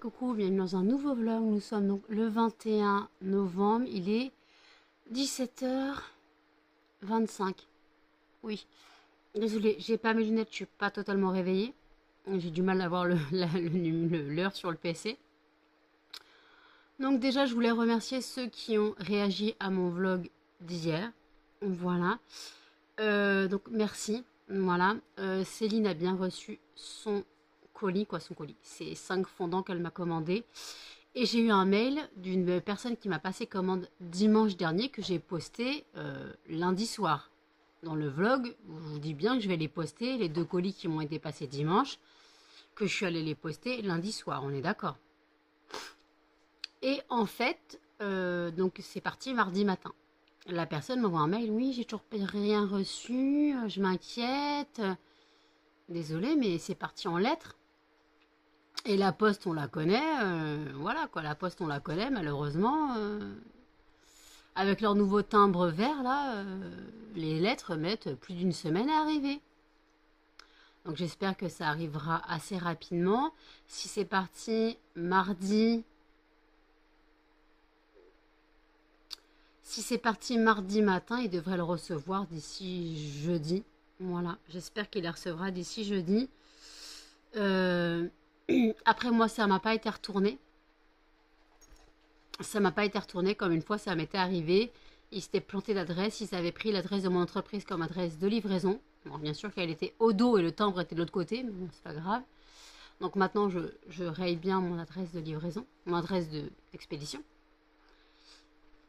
coucou, bienvenue dans un nouveau vlog. Nous sommes donc le 21 novembre, il est 17h25. Oui, désolée, j'ai pas mes lunettes, je suis pas totalement réveillée. J'ai du mal à voir l'heure sur le PC. Donc déjà, je voulais remercier ceux qui ont réagi à mon vlog d'hier. Voilà. Donc merci. Voilà. Céline a bien reçu son colis, son colis. C'est 5 fondants qu'elle m'a commandé. Et j'ai eu un mail d'une personne qui m'a passé commande dimanche dernier que j'ai posté lundi soir. Dans le vlog, je vous dis bien que je vais les poster, les 2 colis qui m'ont été passés dimanche, que je suis allée les poster lundi soir, on est d'accord. Et en fait, donc c'est parti mardi matin. La personne m'envoie un mail, oui, j'ai toujours rien reçu, je m'inquiète. Désolée, mais c'est parti en lettres. Et la poste, on la connaît, voilà quoi, la poste, on la connaît, malheureusement. Avec leur nouveau timbre vert, là, les lettres mettent plus d'une semaine à arriver. Donc j'espère que ça arrivera assez rapidement. Si c'est parti mardi... Si c'est parti mardi matin, il devrait le recevoir d'ici jeudi. Voilà, j'espère qu'il les recevra d'ici jeudi. Après, moi, ça m'a pas été retourné. Ça m'a pas été retourné comme une fois, ça m'était arrivé. Ils s'étaient plantés d'adresse. Ils avaient pris l'adresse de mon entreprise comme adresse de livraison. Bon, bien sûr qu'elle était au dos et le timbre était de l'autre côté, mais bon, c'est pas grave. Donc maintenant, je raye bien mon adresse de livraison, mon adresse d'expédition.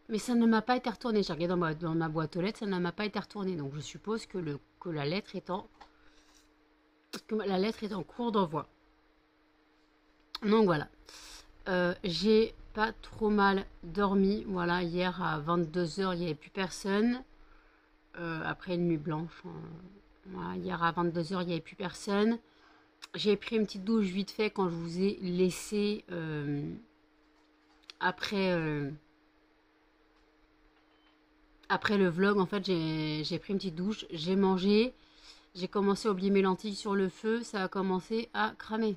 Mais ça ne m'a pas été retourné. J'ai regardé dans ma boîte aux lettres, ça ne m'a pas été retourné. Donc je suppose que la lettre est en cours d'envoi. Donc voilà. J'ai pas trop mal dormi. Voilà, hier à 22h, il n'y avait plus personne. Après une nuit blanche. Voilà, hier à 22h, il n'y avait plus personne. J'ai pris une petite douche vite fait quand je vous ai laissé après le vlog. En fait, j'ai pris une petite douche, j'ai mangé. J'ai commencé à oublier mes lentilles sur le feu. Ça a commencé à cramer.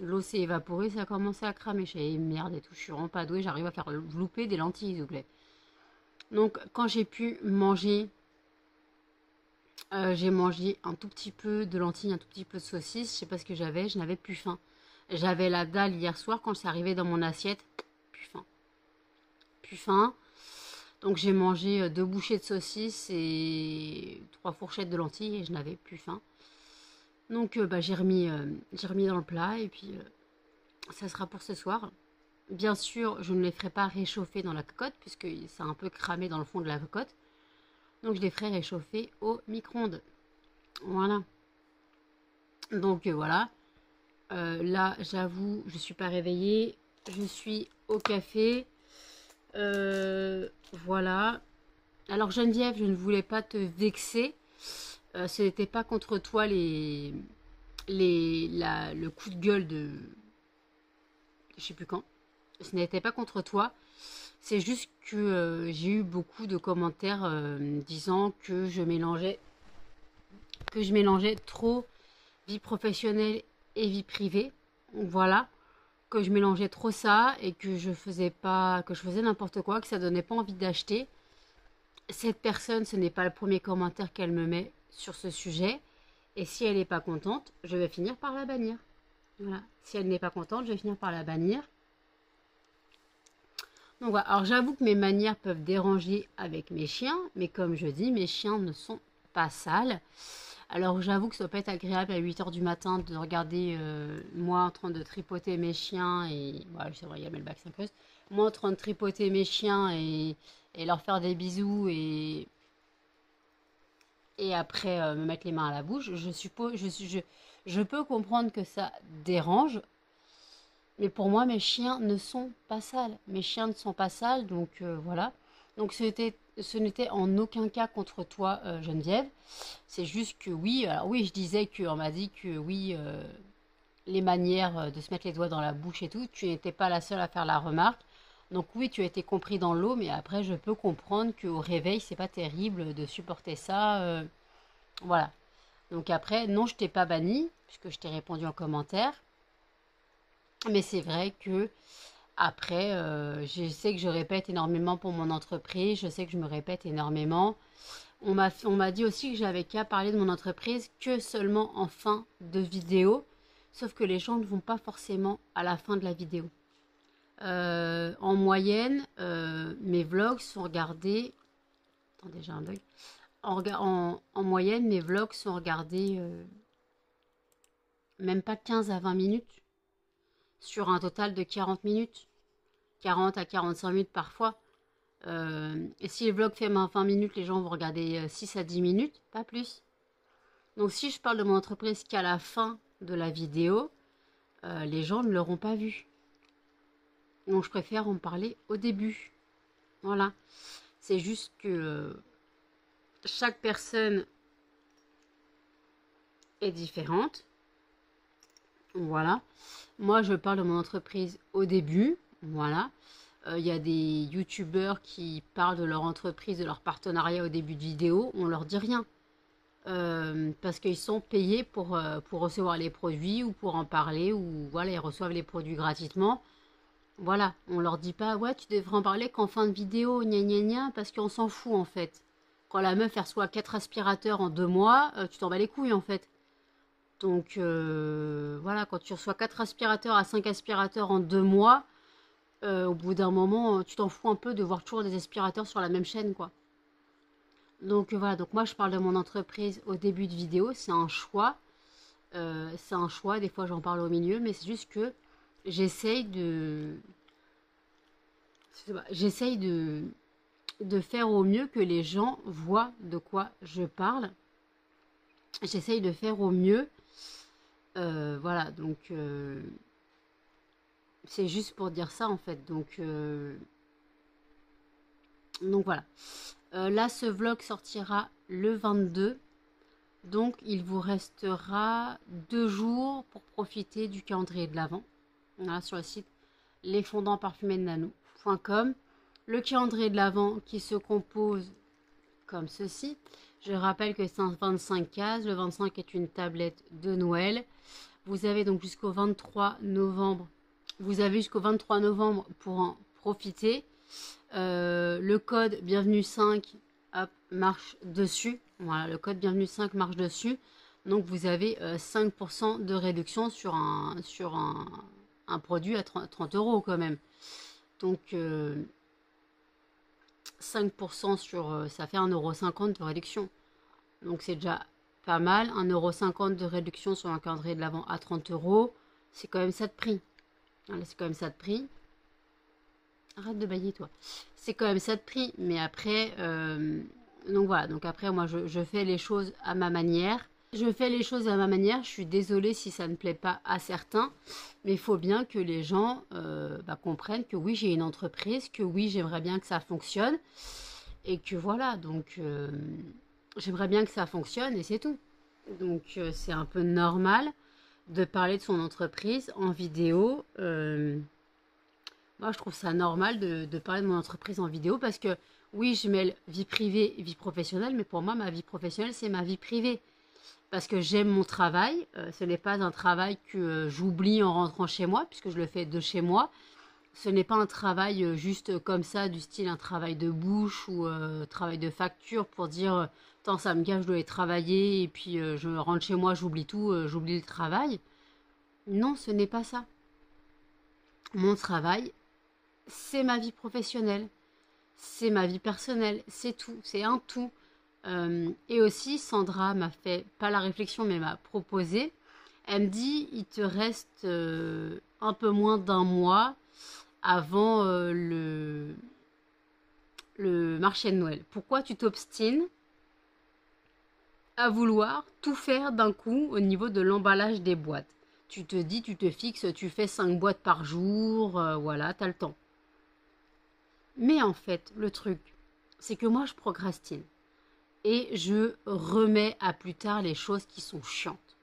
L'eau s'est évaporée, ça a commencé à cramer. J'ai dit merde et tout, je suis vraiment pas douée, j'arrive à faire louper des lentilles, s'il vous plaît. Donc, quand j'ai pu manger, j'ai mangé un tout petit peu de lentilles, un tout petit peu de saucisse. Je sais pas ce que j'avais, je n'avais plus faim. J'avais la dalle hier soir, quand c'est arrivé dans mon assiette, plus faim. Plus faim. Donc, j'ai mangé 2 bouchées de saucisse et 3 fourchettes de lentilles et je n'avais plus faim. Donc j'ai remis dans le plat et puis ça sera pour ce soir. Bien sûr, je ne les ferai pas réchauffer dans la cocotte puisque ça a un peu cramé dans le fond de la cocotte. Donc je les ferai réchauffer au micro-ondes. Voilà. Donc voilà. Là, j'avoue, je ne suis pas réveillée. Je suis au café. Voilà. Alors Geneviève, je ne voulais pas te vexer. Ce n'était pas contre toi le coup de gueule de... Je sais plus quand. Ce n'était pas contre toi. C'est juste que j'ai eu beaucoup de commentaires disant que je mélangeais trop vie professionnelle et vie privée. Voilà. Que je mélangeais trop ça et que je faisais n'importe quoi, que ça donnait pas envie d'acheter. Cette personne, ce n'est pas le premier commentaire qu'elle me met sur ce sujet. Et si elle n'est pas contente, je vais finir par la bannir. Voilà. Si elle n'est pas contente, je vais finir par la bannir. Donc voilà. Alors j'avoue que mes manières peuvent déranger avec mes chiens. Mais comme je dis, mes chiens ne sont pas sales. Alors j'avoue que ça ne doit pas être agréable à 8h du matin de regarder moi en train de tripoter mes chiens. Et voilà, c'est vrai, il y a Melbac 5 heures. Moi en train de tripoter mes chiens et leur faire des bisous et après me mettre les mains à la bouche. Je peux comprendre que ça dérange, mais pour moi mes chiens ne sont pas sales. Mes chiens ne sont pas sales, donc voilà. Donc ce n'était en aucun cas contre toi, Geneviève. C'est juste que oui, alors oui, je disais qu'on m'a dit que oui, les manières de se mettre les doigts dans la bouche et tout, tu n'étais pas la seule à faire la remarque. Donc oui, tu as été compris dans l'eau, mais après, je peux comprendre qu'au réveil, c'est pas terrible de supporter ça. Voilà. Donc après, non, je t'ai pas banni, puisque je t'ai répondu en commentaire. Mais c'est vrai que après, je sais que je répète énormément pour mon entreprise, je sais que je me répète énormément. On m'a dit aussi que j'avais qu'à parler de mon entreprise que seulement en fin de vidéo, sauf que les gens ne vont pas forcément à la fin de la vidéo. En moyenne, mes vlogs sont regardés. Attendez, j'ai un bug. En moyenne, mes vlogs sont regardés même pas 15 à 20 minutes sur un total de 40 minutes. 40 à 45 minutes parfois. Et si le vlog fait 20 minutes, les gens vont regarder 6 à 10 minutes, pas plus. Donc si je parle de mon entreprise qu'à la fin de la vidéo, les gens ne l'auront pas vu. Donc je préfère en parler au début. Voilà. C'est juste que chaque personne est différente. Voilà. Moi, je parle de mon entreprise au début. Voilà. Il y a des youtubeurs qui parlent de leur entreprise, de leur partenariat au début de vidéo. On leur dit rien. Parce qu'ils sont payés pour recevoir les produits ou pour en parler. Ou voilà, ils reçoivent les produits gratuitement. Voilà. On leur dit pas, ouais, tu devrais en parler qu'en fin de vidéo, gna gna gna, parce qu'on s'en fout en fait. Quand la meuf elle reçoit 4 aspirateurs en 2 mois, tu t'en bats les couilles en fait. Donc voilà, quand tu reçois 4 aspirateurs à 5 aspirateurs en 2 mois, au bout d'un moment, tu t'en fous un peu de voir toujours des aspirateurs sur la même chaîne, quoi. Donc voilà, donc moi je parle de mon entreprise au début de vidéo, c'est un choix. C'est un choix, des fois j'en parle au milieu, mais c'est juste que j'essaye de... J'essaye de faire au mieux que les gens voient de quoi je parle. J'essaye de faire au mieux. Voilà, donc c'est juste pour dire ça en fait. Donc voilà. Là, ce vlog sortira le 22. Donc, il vous restera 2 jours pour profiter du calendrier de l'Avent. Voilà, sur le site lesfondantparfumésnano.com. Le calendrier de l'Avent qui se compose comme ceci. Je rappelle que c'est un 25 cases. Le 25 est une tablette de Noël. Vous avez donc jusqu'au 23 novembre. Vous avez jusqu'au 23 novembre pour en profiter. Le code bienvenue 5 hop, marche dessus. Voilà, le code bienvenue 5 marche dessus. Donc vous avez 5% de réduction sur un produit à 30 euros quand même. Donc 5% sur ça fait 1,50 € de réduction. Donc c'est déjà pas mal. 1,50 € de réduction sur un calendrier de l'Avent à 30 euros. C'est quand même ça de prix. Voilà, c'est quand même ça de prix. Arrête de bailler toi. C'est quand même ça de prix. Mais après, donc voilà. Donc après, moi, je fais les choses à ma manière. Je fais les choses à ma manière. Je suis désolée si ça ne plaît pas à certains. Mais il faut bien que les gens comprennent que oui, j'ai une entreprise. Que oui, j'aimerais bien que ça fonctionne. Et que voilà. Donc, j'aimerais bien que ça fonctionne et c'est tout. Donc, c'est un peu normal de parler de son entreprise en vidéo. Moi, je trouve ça normal de parler de mon entreprise en vidéo parce que oui, je mêle vie privée et vie professionnelle, mais pour moi, ma vie professionnelle, c'est ma vie privée. Parce que j'aime mon travail. Ce n'est pas un travail que j'oublie en rentrant chez moi, puisque je le fais de chez moi. Ce n'est pas un travail juste comme ça, du style un travail de bouche ou travail de facture pour dire tant ça me gâche, je dois aller travailler et puis je rentre chez moi, j'oublie tout, j'oublie le travail. Non, ce n'est pas ça. Mon travail, c'est ma vie professionnelle, c'est ma vie personnelle, c'est tout, c'est un tout. Et aussi, Sandra m'a fait, pas la réflexion, mais m'a proposé. Elle me dit, il te reste un peu moins d'un mois avant le marché de Noël. Pourquoi tu t'obstines à vouloir tout faire d'un coup au niveau de l'emballage des boîtes? Tu te dis, tu te fixes, tu fais 5 boîtes par jour, voilà, t'as le temps. Mais en fait, le truc, c'est que moi, je procrastine. Et je remets à plus tard les choses qui sont chiantes.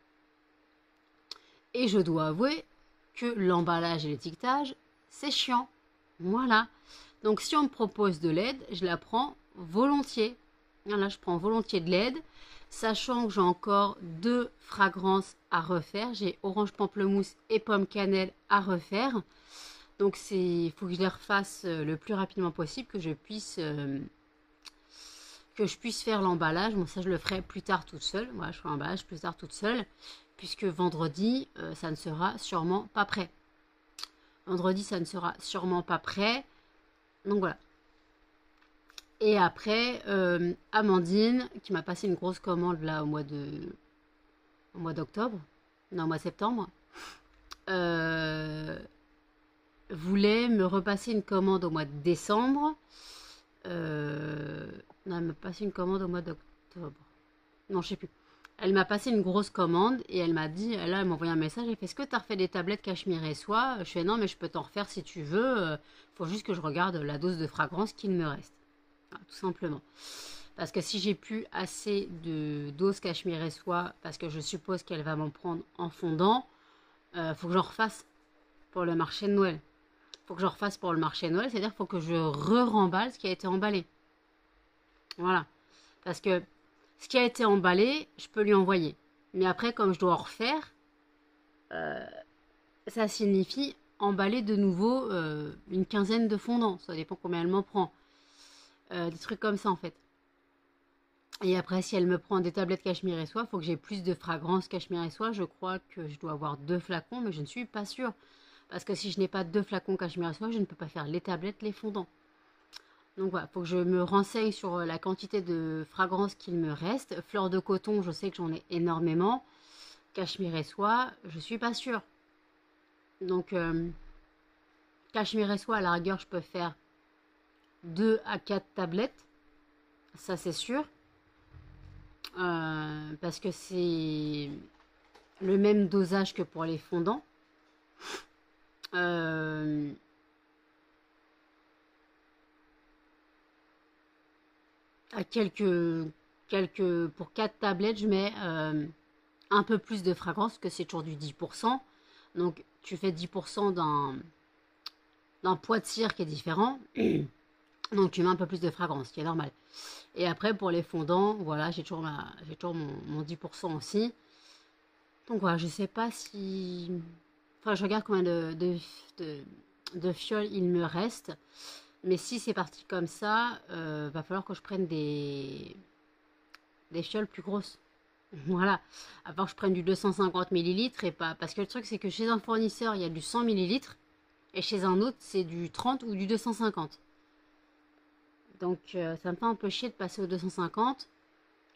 Et je dois avouer que l'emballage et l'étiquetage, c'est chiant. Voilà. Donc si on me propose de l'aide, je la prends volontiers. Voilà, je prends volontiers de l'aide. Sachant que j'ai encore 2 fragrances à refaire. J'ai orange pamplemousse et pomme cannelle à refaire. Donc il faut que je les refasse le plus rapidement possible, que je puisse faire l'emballage. Bon, ça je le ferai plus tard toute seule. Voilà, je ferai l'emballage plus tard toute seule, puisque vendredi, ça ne sera sûrement pas prêt. Vendredi, ça ne sera sûrement pas prêt. Donc voilà. Et après, Amandine, qui m'a passé une grosse commande là au mois d'octobre, non, au mois de septembre, voulait me repasser une commande au mois de décembre. Non, elle m'a passé une commande au mois d'octobre. Non, je sais plus. Elle m'a passé une grosse commande et elle m'a dit, là, elle m'a envoyé un message, elle fait, est-ce que tu as refait des tablettes cachemire et soie? Je fais, non, mais je peux t'en refaire si tu veux. Faut juste que je regarde la dose de fragrance qu'il me reste. Voilà, tout simplement. Parce que si j'ai plus assez de dose cachemire et soie, parce que je suppose qu'elle va m'en prendre en fondant, faut que j'en refasse pour le marché de Noël. Faut que j'en refasse pour le marché de Noël, c'est-à-dire qu'il faut que je re-remballe ce qui a été emballé. Voilà. Parce que ce qui a été emballé, je peux lui envoyer. Mais après, comme je dois en refaire, ça signifie emballer de nouveau une quinzaine de fondants. Ça dépend combien elle m'en prend. Des trucs comme ça, en fait. Et après, si elle me prend des tablettes cachemire et soie, il faut que j'ai plus de fragrance cachemire et soie. Je crois que je dois avoir 2 flacons, mais je ne suis pas sûre. Parce que si je n'ai pas 2 flacons cachemire et soie, je ne peux pas faire les tablettes, les fondants. Donc voilà, il faut que je me renseigne sur la quantité de fragrances qu'il me reste. Fleurs de coton, je sais que j'en ai énormément. Cachemire et soie, je suis pas sûre. Donc, cachemire et soie, à la rigueur, je peux faire 2 à 4 tablettes. Ça, c'est sûr. Parce que c'est le même dosage que pour les fondants. À pour 4 tablettes, je mets un peu plus de fragrance, que c'est toujours du 10%. Donc, tu fais 10% d'un poids de cire qui est différent. Donc, tu mets un peu plus de fragrance, ce qui est normal. Et après, pour les fondants, voilà, j'ai toujours mon 10% aussi. Donc, voilà, je sais pas si... Enfin, je regarde combien de fioles il me reste. Mais si c'est parti comme ça, va falloir que je prenne des fioles plus grosses. Voilà. À part que je prenne du 250 millilitres et pas... Parce que le truc, c'est que chez un fournisseur, il y a du 100 millilitres. Et chez un autre, c'est du 30 ou du 250. Donc, ça me fait un peu chier de passer au 250.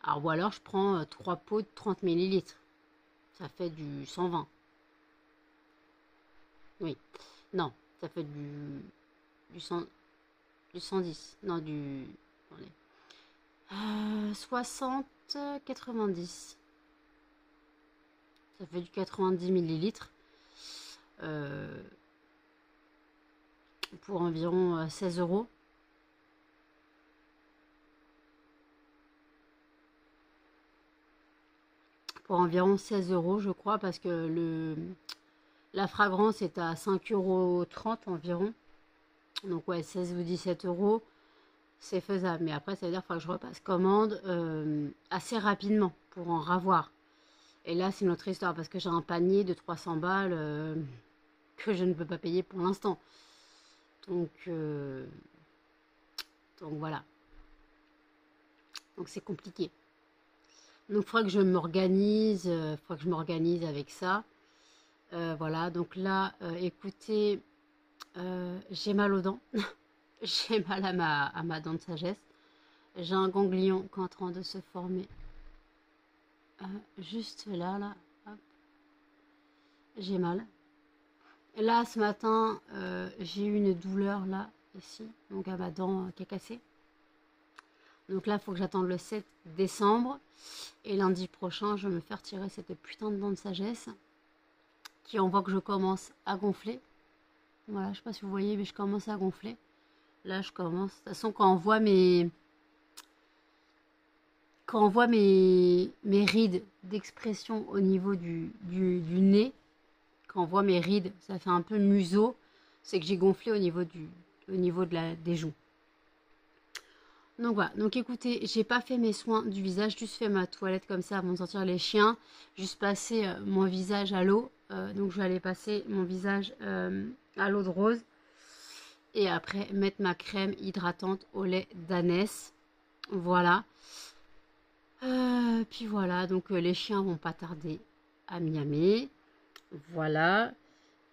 Alors, ou alors, je prends 3 pots de 30 millilitres. Ça fait du 120. Oui. Non, ça fait du 110. Non, du... Attendez. 60, 90. Ça fait du 90 millilitres. Pour environ 16 euros. Pour environ 16 euros, je crois, parce que la fragrance est à 5,30 € environ. Donc ouais, 16 ou 17 euros, c'est faisable. Mais après, ça veut dire qu'il faut que je repasse commande assez rapidement pour en ravoir. Et là, c'est une autre histoire, parce que j'ai un panier de 300 balles que je ne peux pas payer pour l'instant. Donc voilà. Donc c'est compliqué. Donc il faudra que je m'organise, avec ça. Voilà, donc là, écoutez, j'ai mal aux dents. J'ai mal à ma dent de sagesse. J'ai un ganglion qui est en train de se former. Juste là. Hop. J'ai mal. Et là, ce matin, j'ai eu une douleur là, ici, donc à ma dent qui est cassée. Donc là, il faut que j'attende le 7 décembre. Et lundi prochain, je vais me faire tirer cette putain de dent de sagesse. Qui on voit que je commence à gonfler. Voilà, je sais pas si vous voyez, mais je commence à gonfler. Là, je commence. De toute façon, quand on voit mes rides d'expression au niveau du nez, quand on voit mes rides, ça fait un peu museau. C'est que j'ai gonflé au niveau des joues. Donc voilà, donc écoutez, j'ai pas fait mes soins du visage, juste fait ma toilette comme ça avant de sortir les chiens, juste passer mon visage à l'eau, donc je vais aller passer mon visage à l'eau de rose, et après mettre ma crème hydratante au lait d'ânesse, voilà. Puis voilà, donc les chiens vont pas tarder à miamer, voilà.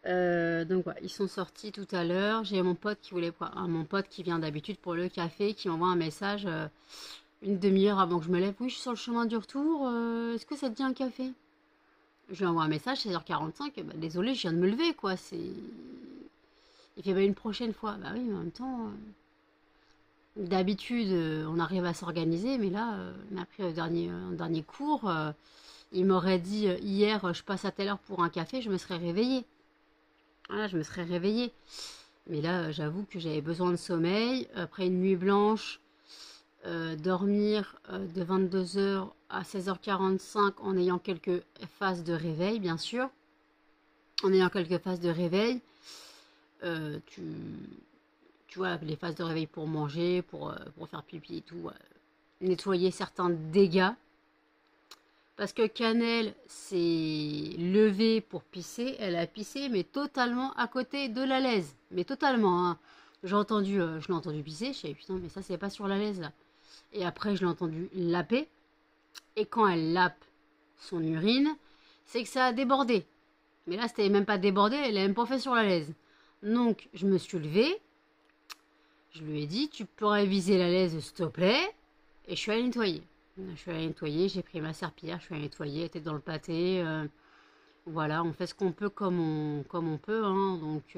Donc voilà, ils sont sortis tout à l'heure. J'ai mon pote qui voulait mon pote qui vient d'habitude pour le café, qui m'envoie un message une demi-heure avant que je me lève. Oui, je suis sur le chemin du retour. Est-ce que ça te dit un café? Je lui envoie un message, 16h45. Bah, désolé, je viens de me lever, quoi. Il fait bah, une prochaine fois. Bah oui, mais en même temps, d'habitude, on arrive à s'organiser, mais là, on a pris un dernier cours. Il m'aurait dit hier, je passe à telle heure pour un café, je me serais réveillée. Voilà, je me serais réveillée. Mais là, j'avoue que j'avais besoin de sommeil. Après une nuit blanche, dormir de 22h à 16h45 en ayant quelques phases de réveil, bien sûr. En ayant quelques phases de réveil, tu vois, les phases de réveil pour manger, pour faire pipi et tout, nettoyer certains dégâts. Parce que Cannelle s'est levée pour pisser, elle a pissé, mais totalement à côté de la laise. Mais totalement, hein. Je l'ai entendu pisser, je sais, putain, mais ça c'est pas sur la laise là. Et après je l'ai entendu laper. Et quand elle lape son urine, c'est que ça a débordé. Mais là c'était même pas débordé, elle a même pas fait sur la laise. Donc je me suis levée, je lui ai dit, tu peux réviser la laise s'il te plaît, et je suis allée nettoyer. Je suis allée nettoyer, j'ai pris ma serpillière, je suis allée nettoyer, elle était dans le pâté. Voilà, on fait ce qu'on peut comme on peut. Hein, donc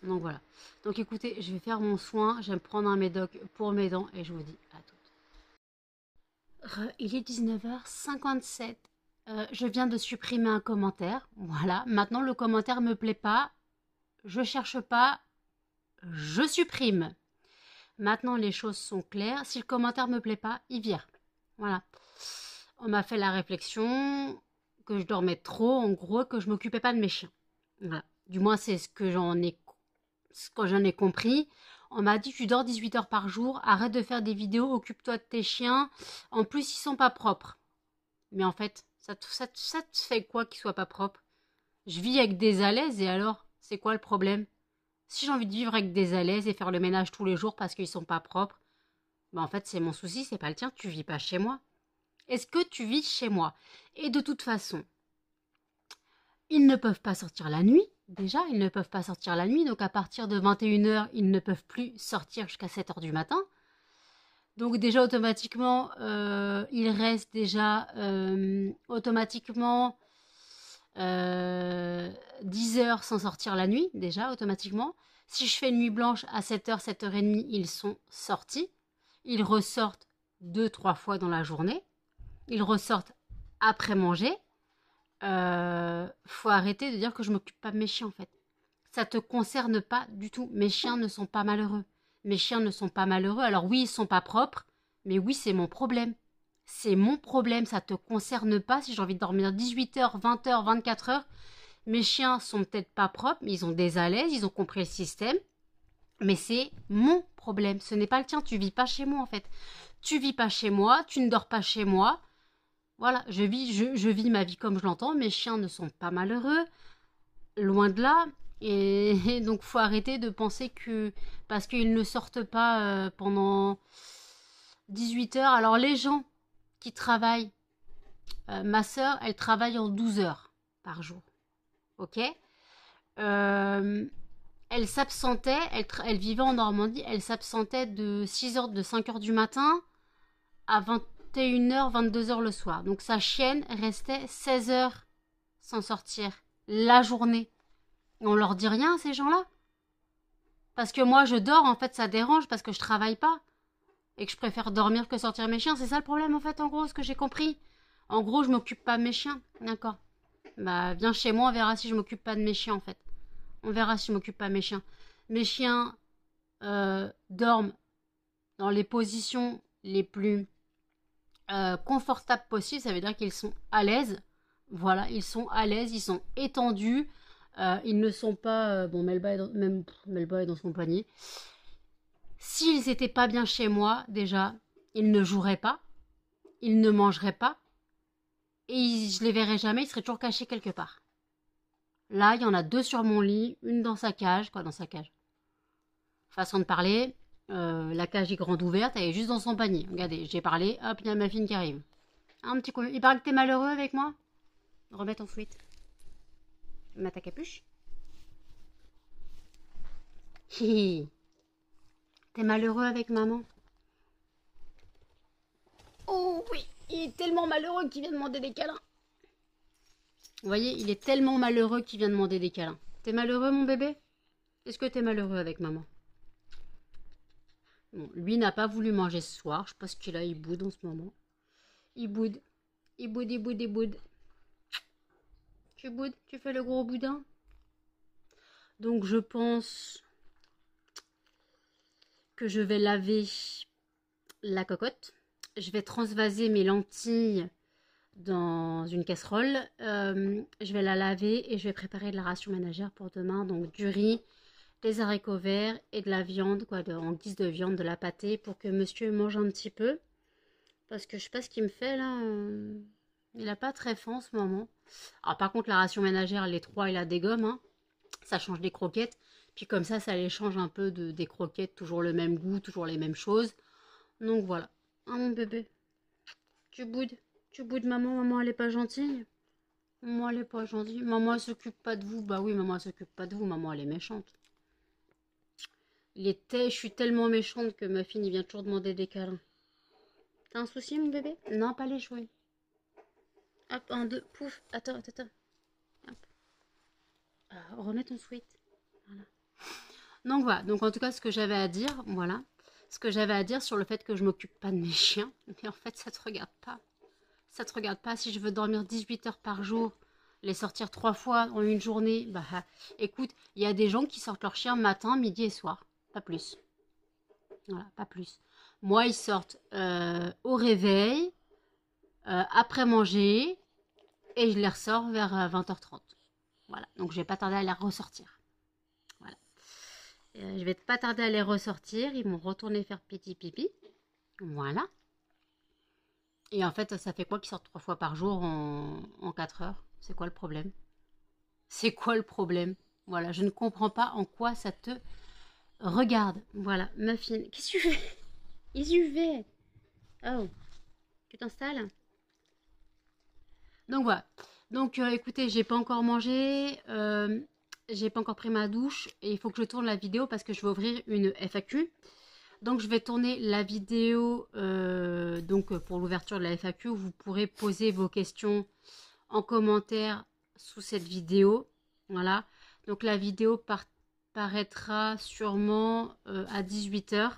voilà. Donc écoutez, je vais faire mon soin, je vais me prendre un médoc pour mes dents et je vous dis à toutes. Il est 19h57. Je viens de supprimer un commentaire. Voilà, maintenant le commentaire me plaît pas. Je cherche pas, je supprime. Maintenant les choses sont claires. Si le commentaire me plaît pas, il vire. Voilà. On m'a fait la réflexion que je dormais trop, en gros, que je m'occupais pas de mes chiens. Voilà. Du moins, c'est ce que j'en ai compris. On m'a dit, tu dors 18 heures par jour, arrête de faire des vidéos, occupe-toi de tes chiens. En plus, ils sont pas propres. Mais en fait, ça te fait quoi qu'ils soient pas propres? Je vis avec des alaises et alors, c'est quoi le problème? Si j'ai envie de vivre avec des alaises et faire le ménage tous les jours parce qu'ils sont pas propres, ben en fait, c'est mon souci, c'est pas le tien, tu vis pas chez moi. Est-ce que tu vis chez moi? Et de toute façon, ils ne peuvent pas sortir la nuit. Déjà, ils ne peuvent pas sortir la nuit. Donc, à partir de 21h, ils ne peuvent plus sortir jusqu'à 7h du matin. Donc, déjà, automatiquement, ils restent déjà automatiquement 10 heures sans sortir la nuit. Déjà, automatiquement. Si je fais une nuit blanche à 7h, 7h30, ils sont sortis. Ils ressortent 2-3 fois dans la journée. Ils ressortent après manger. Faut arrêter de dire que je m'occupe pas de mes chiens en fait. Ça te concerne pas du tout. Mes chiens ne sont pas malheureux. Mes chiens ne sont pas malheureux. Alors oui, ils sont pas propres, mais oui, c'est mon problème. C'est mon problème, ça te concerne pas. Si j'ai envie de dormir 18h, 20h, 24h, mes chiens sont peut-être pas propres, mais ils ont des alaises, ils ont compris le système. Mais c'est mon problème. Ce n'est pas le tien. Tu vis pas chez moi en fait. Tu vis pas chez moi, tu ne dors pas chez moi. Voilà, je vis ma vie comme je l'entends. Mes chiens ne sont pas malheureux, loin de là. Et donc, faut arrêter de penser que parce qu'ils ne sortent pas pendant 18 heures. Alors, les gens qui travaillent, ma sœur, elle travaille en 12 heures par jour. Ok. Elle s'absentait, elle vivait en Normandie, elle s'absentait de 6h, de 5h du matin à 21h, 22h le soir. Donc sa chienne restait 16 heures sans sortir la journée. Et on leur dit rien à ces gens-là. Parce que moi je dors, en fait ça dérange parce que je travaille pas. Et que je préfère dormir que sortir mes chiens. C'est ça le problème en fait, en gros, ce que j'ai compris. En gros, je m'occupe pas de mes chiens. D'accord. Bah viens chez moi, on verra si je m'occupe pas de mes chiens en fait. On verra si je m'occupe pas de mes chiens. Mes chiens dorment dans les positions les plus confortables possibles. Ça veut dire qu'ils sont à l'aise. Voilà, ils sont à l'aise, ils sont étendus. Ils ne sont pas... bon, Melba est dans son panier. S'ils n'étaient pas bien chez moi, déjà, ils ne joueraient pas, ils ne mangeraient pas, et je les verrais jamais, ils seraient toujours cachés quelque part. Là, il y en a 2 sur mon lit, une dans sa cage, quoi dans sa cage. Façon de parler, la cage est grande ouverte, elle est juste dans son panier. Regardez, j'ai parlé, hop, il y a ma fille qui arrive. Un petit coup, il paraît que t'es malheureux avec moi. Remets ton sweat. Mets ta capuche. Hi. T'es malheureux avec maman? Oh oui, il est tellement malheureux qu'il vient demander des câlins. Vous voyez, il est tellement malheureux qu'il vient demander des câlins. T'es malheureux, mon bébé? Est-ce que t'es malheureux avec maman? Bon, lui n'a pas voulu manger ce soir. Je sais pas ce qu'il a, il boude en ce moment. Il boude. Il boude, il boude, il boude. Tu boudes? Tu fais le gros boudin? Donc je pense que je vais laver la cocotte. Je vais transvaser mes lentilles dans une casserole. Je vais la laver et je vais préparer de la ration ménagère pour demain. Donc du riz, des haricots verts et de la viande, quoi, en guise de viande, de la pâtée pour que monsieur mange un petit peu. Parce que je sais pas ce qu'il me fait là. Il a pas très faim en ce moment. Alors par contre la ration ménagère, les 3 il a des gommes. Hein. Ça change des croquettes. Puis comme ça les change un peu des croquettes. Toujours le même goût, toujours les mêmes choses. Donc voilà. Ah mon bébé. Tu boudes. Tu boudes maman. Maman elle est pas gentille. Maman elle est pas gentille. Maman elle s'occupe pas de vous. Bah oui maman elle s'occupe pas de vous. Maman elle est méchante. Je suis tellement méchante que ma fille vient toujours demander des câlins. T'as un souci mon bébé? Non pas les jouets. Hop, 1, 2, pouf. Attends. Hop. Remets ton sweat. Voilà. Donc voilà, donc en tout cas ce que j'avais à dire, voilà. Ce que j'avais à dire sur le fait que je m'occupe pas de mes chiens. Mais en fait ça te regarde pas. Ça te regarde pas. Si je veux dormir 18 heures par jour, les sortir 3 fois en une journée, bah écoute, il y a des gens qui sortent leurs chiens matin, midi et soir. Pas plus. Voilà, pas plus. Moi ils sortent au réveil, après manger, et je les ressors vers 20h30. Voilà, donc je vais pas tarder à les ressortir. Voilà. Je vais pas tarder à les ressortir. Ils vont retourner faire petit pipi. Voilà. Et en fait, ça fait quoi qu'ils sortent 3 fois par jour en 4 heures? C'est quoi le problème? C'est quoi le problème? Voilà, je ne comprends pas en quoi ça te regarde. Voilà, Muffin. Qu'est-ce que tu fais? Qu'est-ce que tu fais? Oh, tu t'installes? Donc voilà. Donc écoutez, j'ai pas encore mangé. J'ai pas encore pris ma douche. Et il faut que je tourne la vidéo parce que je vais ouvrir une FAQ. Donc je vais tourner la vidéo donc pour l'ouverture de la FAQ. Vous pourrez poser vos questions en commentaire sous cette vidéo. Voilà. Donc la vidéo paraîtra sûrement à 18 h.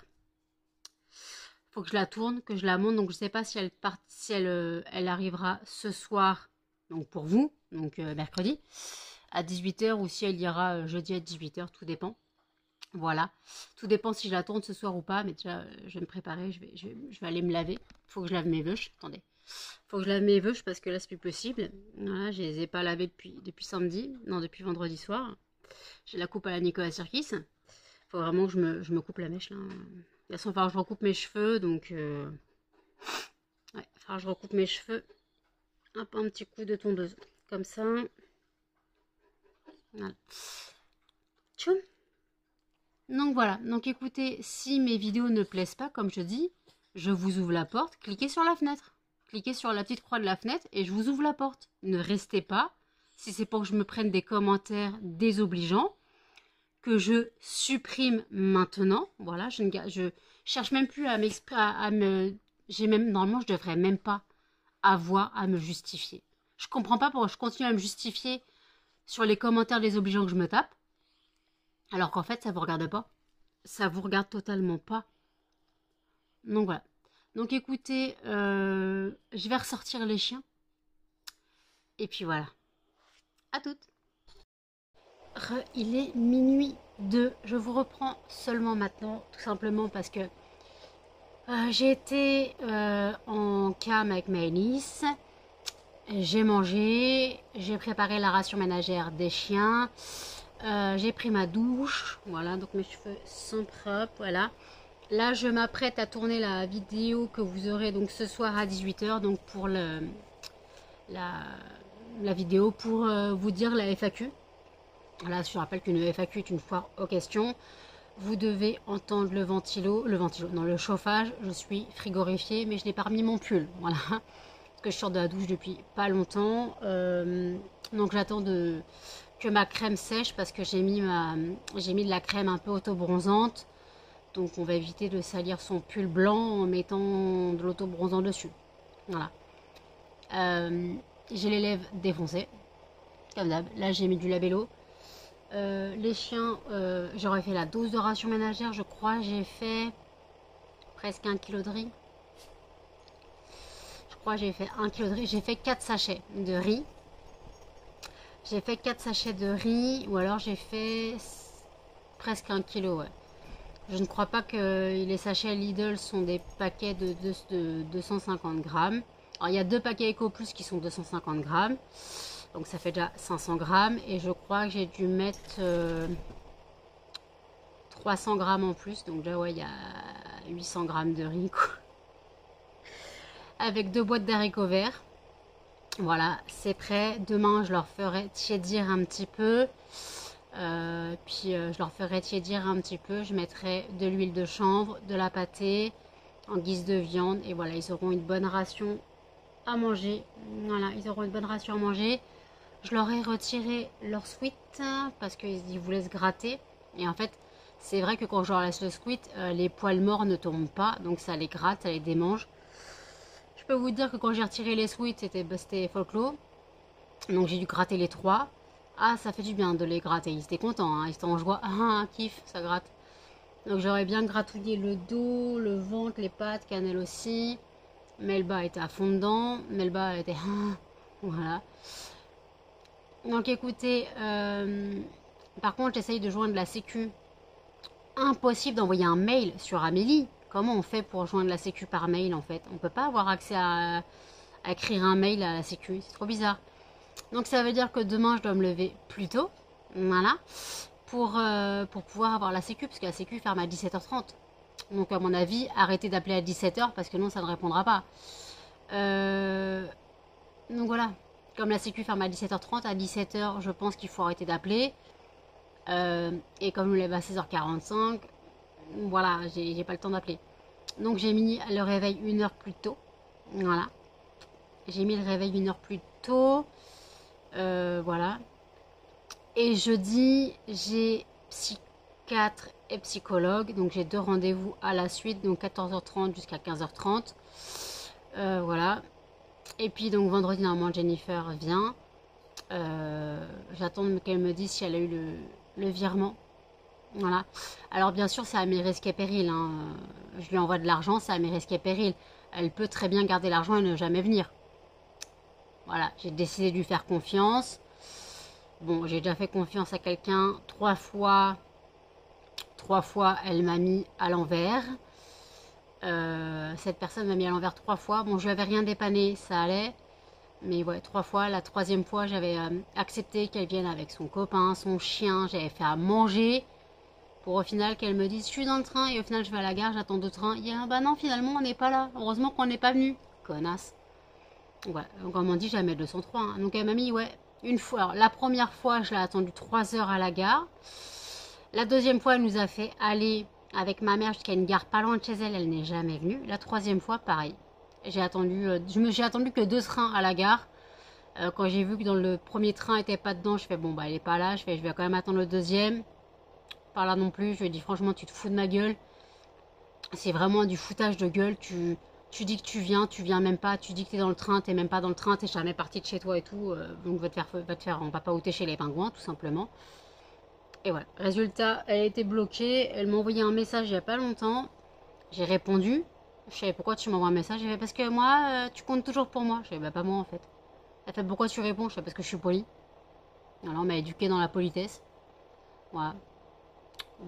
Faut que je la tourne, que je la monte. Donc je ne sais pas si elle arrivera ce soir, donc pour vous, donc mercredi à 18 h ou si elle ira jeudi à 18 h, tout dépend. Voilà, tout dépend si je la tourne ce soir ou pas, mais déjà je vais me préparer, je vais aller me laver. Faut que je lave mes veuches, attendez. Faut que je lave mes veuches parce que là c'est plus possible. Voilà, je les ai pas lavées depuis samedi, non depuis vendredi soir. J'ai la coupe à la Nicolas Sirkis. Faut vraiment que je me coupe la mèche là. De toute façon, il va falloir que je recoupe mes cheveux, donc ouais, il va falloir que je recoupe mes cheveux. Un petit coup de tondeuse, comme ça. Voilà. Tchoum. Donc voilà, donc écoutez, si mes vidéos ne plaisent pas, comme je dis, je vous ouvre la porte, cliquez sur la fenêtre. Cliquez sur la petite croix de la fenêtre et je vous ouvre la porte. Ne restez pas, si c'est pour que je me prenne des commentaires désobligeants, que je supprime maintenant. Voilà, je cherche même plus à m'exprimer, normalement je devrais même pas avoir à me justifier. Je comprends pas pourquoi je continue à me justifier sur les commentaires désobligeants que je me tape. Alors qu'en fait, ça vous regarde pas. Ça vous regarde totalement pas. Donc voilà. Donc écoutez, je vais ressortir les chiens. Et puis voilà. À toutes. Il est minuit 2. Je vous reprends seulement maintenant, tout simplement parce que j'ai été en cam avec ma nièce. J'ai mangé, j'ai préparé la ration ménagère des chiens. J'ai pris ma douche, voilà, donc mes cheveux sont propres, voilà. Là, je m'apprête à tourner la vidéo que vous aurez donc ce soir à 18 h, donc pour la, la vidéo pour vous dire la FAQ. Là, je rappelle qu'une FAQ est une foire aux questions. Vous devez entendre le non, le chauffage. Je suis frigorifiée, mais je n'ai pas remis mon pull. Voilà, parce que je sors de la douche depuis pas longtemps. Donc j'attends que ma crème sèche parce que j'ai mis de la crème un peu auto-bronzante. Donc on va éviter de salir son pull blanc en mettant de l'auto-bronzant dessus. Voilà. J'ai les lèvres défoncées, comme d'hab. Là j'ai mis du labello. Les chiens, j'aurais fait la dose de ration ménagère, je crois. J'ai fait presque 1 kg de riz. Je crois que j'ai fait 1 kg de riz. J'ai fait 4 sachets de riz. J'ai fait 4 sachets de riz, ou alors j'ai fait presque 1 kg, ouais. Je ne crois pas que les sachets Lidl sont des paquets de 250 grammes. Alors, il y a 2 paquets Eco Plus qui sont 250 grammes. Donc, ça fait déjà 500 grammes. Et je crois que j'ai dû mettre 300 grammes en plus. Donc, là, ouais, il y a 800 grammes de riz, quoi. Avec 2 boîtes d'haricots verts. Voilà, c'est prêt. Demain, je leur ferai tiédir un petit peu. Je leur ferai tiédir un petit peu. Je mettrai de l'huile de chanvre, de la pâtée en guise de viande. Et voilà, ils auront une bonne ration à manger. Voilà, ils auront une bonne ration à manger. Je leur ai retiré leur squid parce qu'ils voulaient se gratter. Et en fait, c'est vrai que quand je leur laisse le squid, les poils morts ne tombent pas. Donc ça les gratte, ça les démange. Je peux vous dire que quand j'ai retiré les squid, c'était folklore. Donc j'ai dû gratter les 3. Ah, ça fait du bien de les gratter. Ils étaient contents, hein. Ils étaient en joie. Ah, kiff, ça gratte. Donc j'aurais bien gratouillé le dos, le ventre, les pattes, Cannelle aussi. Melba était à fond dedans. Melba était... Voilà. Donc écoutez, par contre j'essaye de joindre la sécu. Impossible d'envoyer un mail sur Amélie. Comment on fait pour joindre la sécu par mail en fait? On peut pas avoir accès à écrire un mail à la sécu. C'est trop bizarre. Donc ça veut dire que demain je dois me lever plus tôt. Voilà. Pour pouvoir avoir la sécu. Parce que la sécu ferme à 17 h 30. Donc à mon avis, arrêtez d'appeler à 17 h parce que non ça ne répondra pas. Donc voilà. Comme la sécu ferme à 17 h 30, à 17 h je pense qu'il faut arrêter d'appeler. Et comme je me lève à 16 h 45, voilà, j'ai pas le temps d'appeler. Donc j'ai mis le réveil 1 heure plus tôt. Voilà. J'ai mis le réveil 1 heure plus tôt. Voilà. Et jeudi, j'ai psychiatre et psychologue. Donc j'ai 2 rendez-vous à la suite. Donc 14 h 30 jusqu'à 15 h 30. Voilà. Et puis donc vendredi, normalement, Jennifer vient. J'attends qu'elle me dise si elle a eu le virement. Voilà. Alors bien sûr, c'est à mes risques et périls. Hein. Je lui envoie de l'argent, c'est à mes risques et périls. Elle peut très bien garder l'argent et ne jamais venir. Voilà, j'ai décidé de lui faire confiance. Bon, j'ai déjà fait confiance à quelqu'un 3 fois. 3 fois, elle m'a mis à l'envers. Cette personne m'a mis à l'envers 3 fois. Bon, je lui avais rien dépanné, ça allait. Mais ouais, 3 fois. La 3e fois, j'avais accepté qu'elle vienne avec son copain, son chien. J'avais fait à manger. Pour au final qu'elle me dise, je suis dans le train. Et au final, je vais à la gare, j'attends 2 trains. Il y a, bah non, finalement, on n'est pas là. Heureusement qu'on n'est pas venu. Connasse. Ouais, donc on m'a dit, je la mets 203. Hein. Donc elle m'a mis, ouais, une fois. Alors, la première fois, je l'ai attendue 3 heures à la gare. La 2e fois, elle nous a fait aller avec ma mère jusqu'à une gare pas loin de chez elle. Elle n'est jamais venue. La 3e fois, pareil. J'ai attendu que 2 trains à la gare. Quand j'ai vu que dans le premier train, elle n'était pas dedans, je fais, bon, bah, elle n'est pas là. Je vais quand même attendre le 2e. Pas là non plus. Je lui ai dit, franchement, tu te fous de ma gueule. C'est vraiment du foutage de gueule. Tu dis que tu viens même pas. Tu dis que tu es dans le train, tu n'es même pas dans le train, tu n'es jamais parti de chez toi et tout. Donc va te faire, on va pas ôter chez les pingouins, tout simplement. Et voilà. Résultat, elle a été bloquée. Elle m'a envoyé un message il n'y a pas longtemps. J'ai répondu. Je savais pourquoi tu m'envoies un message. J'ai fait parce que moi, tu comptes toujours pour moi. Je savais bah pas moi en fait. Elle fait pourquoi tu réponds. Je sais parce que je suis polie. Alors on m'a éduquée dans la politesse. Voilà.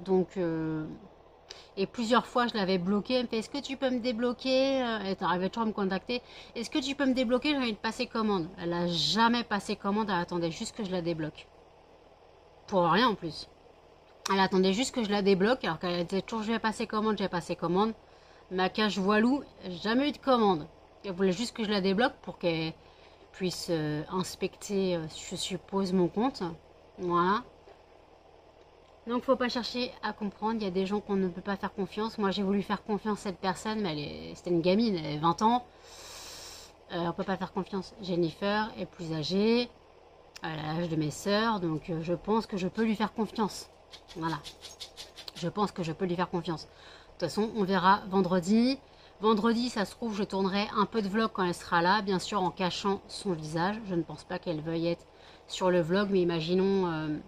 Donc et plusieurs fois je l'avais bloquée. Elle me fait est-ce que tu peux me débloquer? Elle arrivait toujours à me contacter. Est-ce que tu peux me débloquer? J'ai envie de passer commande. Elle a jamais passé commande. Elle attendait juste que je la débloque. Pour rien en plus. Elle attendait juste que je la débloque, alors qu'elle disait toujours je vais passer commande, je vais passer commande. Ma cache voilou, jamais eu de commande. Elle voulait juste que je la débloque pour qu'elle puisse inspecter, je suppose, mon compte. Voilà. Donc faut pas chercher à comprendre, il y a des gens qu'on ne peut pas faire confiance. Moi j'ai voulu faire confiance à cette personne, mais c'était une gamine, elle avait 20 ans. On peut pas faire confiance. Jennifer est plus âgée, à l'âge de mes sœurs, donc je pense que je peux lui faire confiance. Voilà. Je pense que je peux lui faire confiance. De toute façon, on verra vendredi. Vendredi, ça se trouve, je tournerai un peu de vlog quand elle sera là, bien sûr en cachant son visage. Je ne pense pas qu'elle veuille être sur le vlog, mais imaginons,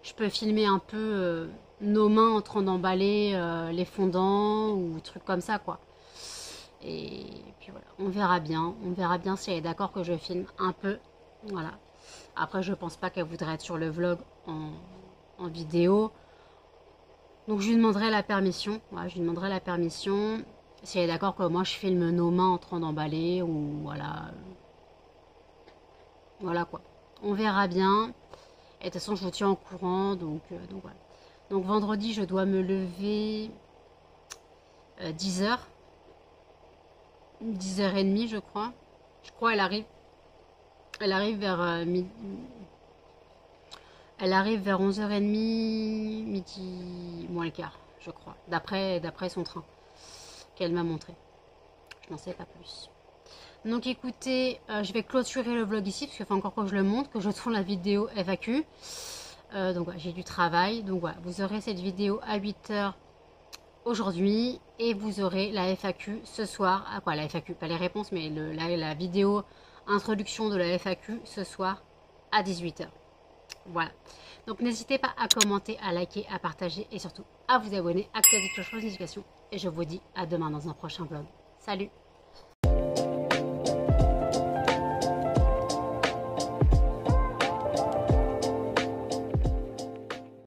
je peux filmer un peu nos mains en train d'emballer les fondants ou trucs comme ça, quoi. Et puis voilà, on verra bien si elle est d'accord que je filme un peu, voilà. Après, je pense pas qu'elle voudrait être sur le vlog en vidéo. Donc je lui demanderai la permission. Voilà, je lui demanderai la permission. Si elle est d'accord que moi je filme nos mains en train d'emballer ou voilà. Voilà quoi. On verra bien. Et de toute façon je vous tiens au courant. Donc voilà. Donc vendredi je dois me lever 10h. 10h30 je crois. Je crois elle arrive. Elle arrive vers midi. Elle arrive vers 11h30, midi moins le quart, je crois, d'après son train qu'elle m'a montré. Je n'en sais pas plus. Donc écoutez, je vais clôturer le vlog ici, parce qu'il faut encore que je le montre, que je tourne la vidéo FAQ. Donc voilà, j'ai du travail. Donc voilà, vous aurez cette vidéo à 8h aujourd'hui, et vous aurez la FAQ ce soir. Ah quoi, la FAQ, pas les réponses, mais la vidéo introduction de la FAQ ce soir à 18h. Voilà. Donc n'hésitez pas à commenter, à liker, à partager et surtout à vous abonner, activer la cloche de notification. Et je vous dis à demain dans un prochain vlog. Salut!